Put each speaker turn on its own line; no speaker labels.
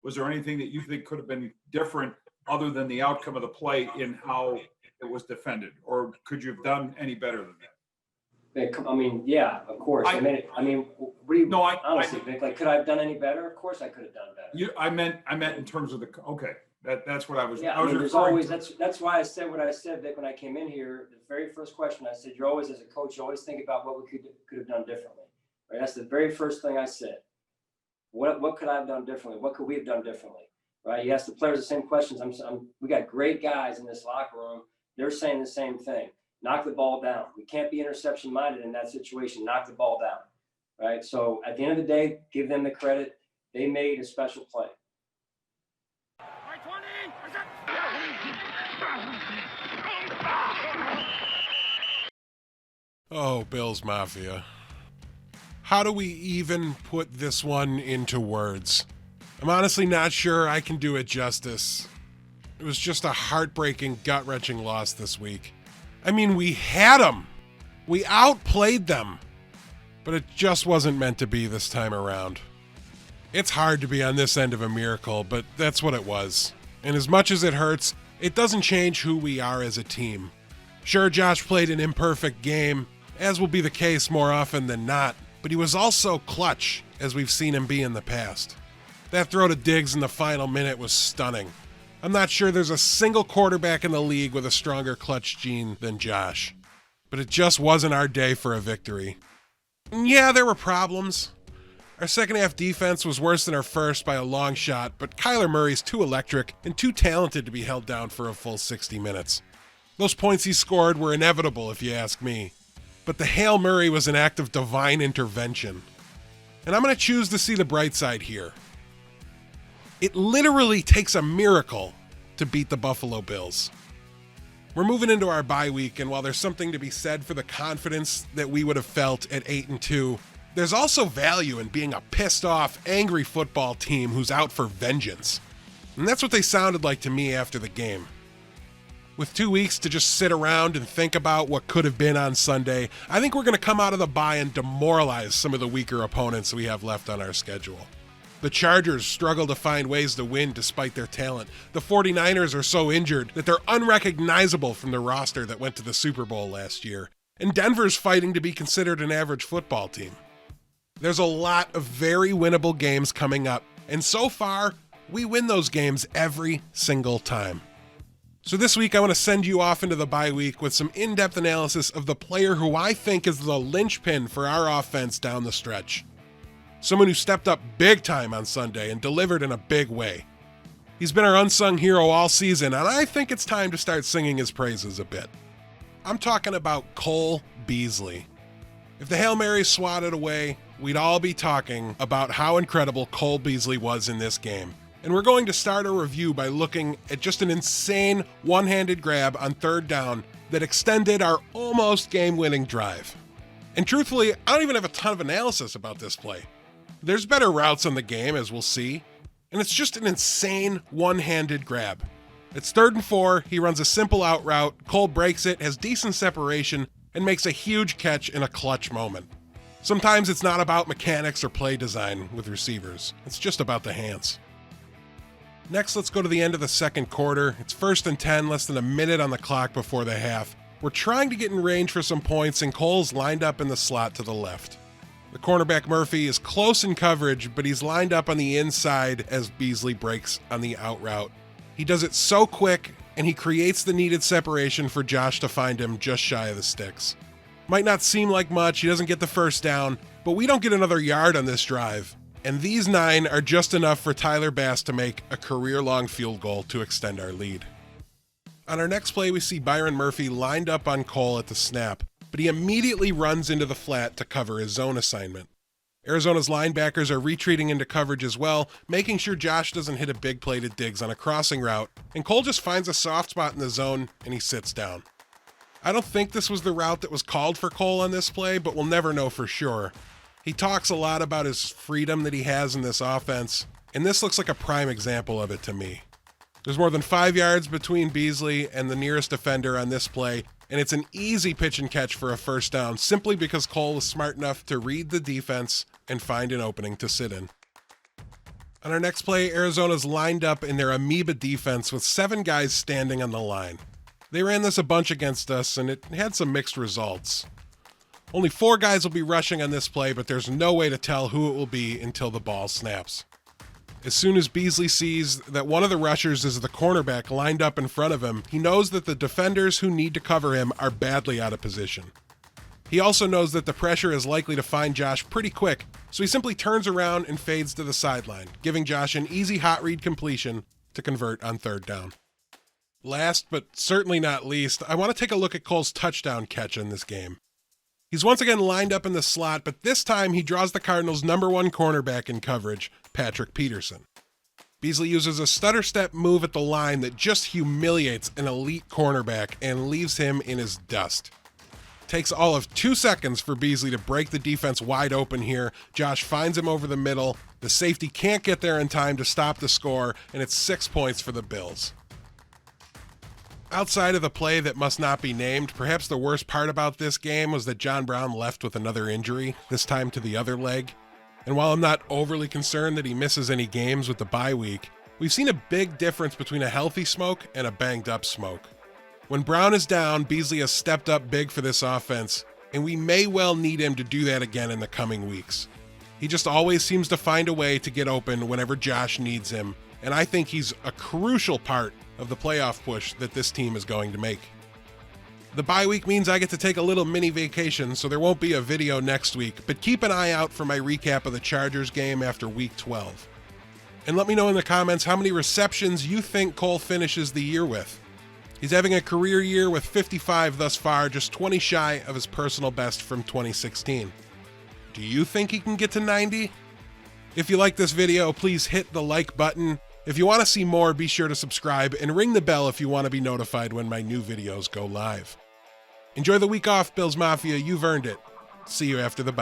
Was there anything that you think could have been different other than the outcome of the play in how it was defended? Or could you have done any better than that?
I mean, yeah, of course. What do you honestly think? Like, could I have done any better? Of course I could have done better.
I meant in terms of that's what I was.
Yeah, there's always that's why I said what I said, Vic, when I came in here. The very first question I said, you're always, as a coach, you always think about what we could have done differently. Right? That's the very first thing I said. What could I have done differently? What could we have done differently? Right? You ask the players the same questions. We got great guys in this locker room. They're saying the same thing. Knock the ball down. We can't be interception minded in that situation. Knock the ball down. Right? So at the end of the day, give them the credit. They made a special play.
Oh, Bills Mafia. How do we even put this one into words? I'm honestly not sure I can do it justice. It was just a heartbreaking, gut-wrenching loss this week. I mean, we had them. We outplayed them. But it just wasn't meant to be this time around. It's hard to be on this end of a miracle, but that's what it was. And as much as it hurts, it doesn't change who we are as a team. Sure, Josh played an imperfect game, as will be the case more often than not, but he was also clutch, as we've seen him be in the past. That throw to Diggs in the final minute was stunning. I'm not sure there's a single quarterback in the league with a stronger clutch gene than Josh. But it just wasn't our day for a victory. And yeah, there were problems. Our second half defense was worse than our first by a long shot, but Kyler Murray's too electric and too talented to be held down for a full 60 minutes. Those points he scored were inevitable, if you ask me. But the Hail Murray was an act of divine intervention. And I'm going to choose to see the bright side here. It literally takes a miracle to beat the Buffalo Bills. We're moving into our bye week, and while there's something to be said for the confidence that we would have felt at 8-2, there's also value in being a pissed off, angry football team who's out for vengeance. And that's what they sounded like to me after the game. With 2 weeks to just sit around and think about what could have been on Sunday, I think we're going to come out of the bye and demoralize some of the weaker opponents we have left on our schedule. The Chargers struggle to find ways to win despite their talent. The 49ers are so injured that they're unrecognizable from the roster that went to the Super Bowl last year. And Denver's fighting to be considered an average football team. There's a lot of very winnable games coming up, and so far, we win those games every single time. So this week, I want to send you off into the bye week with some in-depth analysis of the player who I think is the linchpin for our offense down the stretch. Someone who stepped up big time on Sunday and delivered in a big way. He's been our unsung hero all season, and I think it's time to start singing his praises a bit. I'm talking about Cole Beasley. If the Hail Mary swatted away, we'd all be talking about how incredible Cole Beasley was in this game. And we're going to start our review by looking at just an insane one-handed grab on third down that extended our almost game-winning drive. And truthfully, I don't even have a ton of analysis about this play. There's better routes in the game, as we'll see, and it's just an insane one-handed grab. It's 3rd and 4, he runs a simple out route, Cole breaks it, has decent separation, and makes a huge catch in a clutch moment. Sometimes it's not about mechanics or play design with receivers, it's just about the hands. Next, let's go to the end of the second quarter. It's 1st and 10, less than a minute on the clock before the half. We're trying to get in range for some points, and Cole's lined up in the slot to the left. The cornerback Murphy is close in coverage, but he's lined up on the inside as Beasley breaks on the out route. He does it so quick, and he creates the needed separation for Josh to find him just shy of the sticks. Might not seem like much, he doesn't get the first down, but we don't get another yard on this drive. And these 9 are just enough for Tyler Bass to make a career-long field goal to extend our lead. On our next play, we see Byron Murphy lined up on Cole at the snap, but he immediately runs into the flat to cover his zone assignment. Arizona's linebackers are retreating into coverage as well, making sure Josh doesn't hit a big play to Diggs on a crossing route, and Cole just finds a soft spot in the zone, and he sits down. I don't think this was the route that was called for Cole on this play, but we'll never know for sure. He talks a lot about his freedom that he has in this offense, and this looks like a prime example of it to me. There's more than 5 yards between Beasley and the nearest defender on this play, and it's an easy pitch and catch for a first down simply because Cole was smart enough to read the defense and find an opening to sit in. On our next play, Arizona's lined up in their amoeba defense with 7 guys standing on the line. They ran this a bunch against us, and it had some mixed results. Only 4 guys will be rushing on this play, but there's no way to tell who it will be until the ball snaps. As soon as Beasley sees that one of the rushers is the cornerback lined up in front of him, he knows that the defenders who need to cover him are badly out of position. He also knows that the pressure is likely to find Josh pretty quick, so he simply turns around and fades to the sideline, giving Josh an easy hot read completion to convert on 3rd down. Last, but certainly not least, I want to take a look at Cole's touchdown catch in this game. He's once again lined up in the slot, but this time he draws the Cardinals' #1 cornerback in coverage, Patrick Peterson. Beasley uses a stutter step move at the line that just humiliates an elite cornerback and leaves him in his dust. Takes all of 2 seconds for Beasley to break the defense wide open here. Josh finds him over the middle. The safety can't get there in time to stop the score, and it's 6 points for the Bills. Outside of the play that must not be named, perhaps the worst part about this game was that John Brown left with another injury, this time to the other leg. And while I'm not overly concerned that he misses any games with the bye week, we've seen a big difference between a healthy Smoke and a banged up Smoke. When Brown is down, Beasley has stepped up big for this offense, and we may well need him to do that again in the coming weeks. He just always seems to find a way to get open whenever Josh needs him, and I think he's a crucial part of the playoff push that this team is going to make. The bye week means I get to take a little mini vacation, so there won't be a video next week, but keep an eye out for my recap of the Chargers game after week 12. And let me know in the comments how many receptions you think Cole finishes the year with. He's having a career year with 55 thus far, just 20 shy of his personal best from 2016. Do you think he can get to 90? If you like this video, please hit the like button. If you want to see more, be sure to subscribe and ring the bell if you want to be notified when my new videos go live. Enjoy the week off, Bills Mafia. You've earned it. See you after the bye.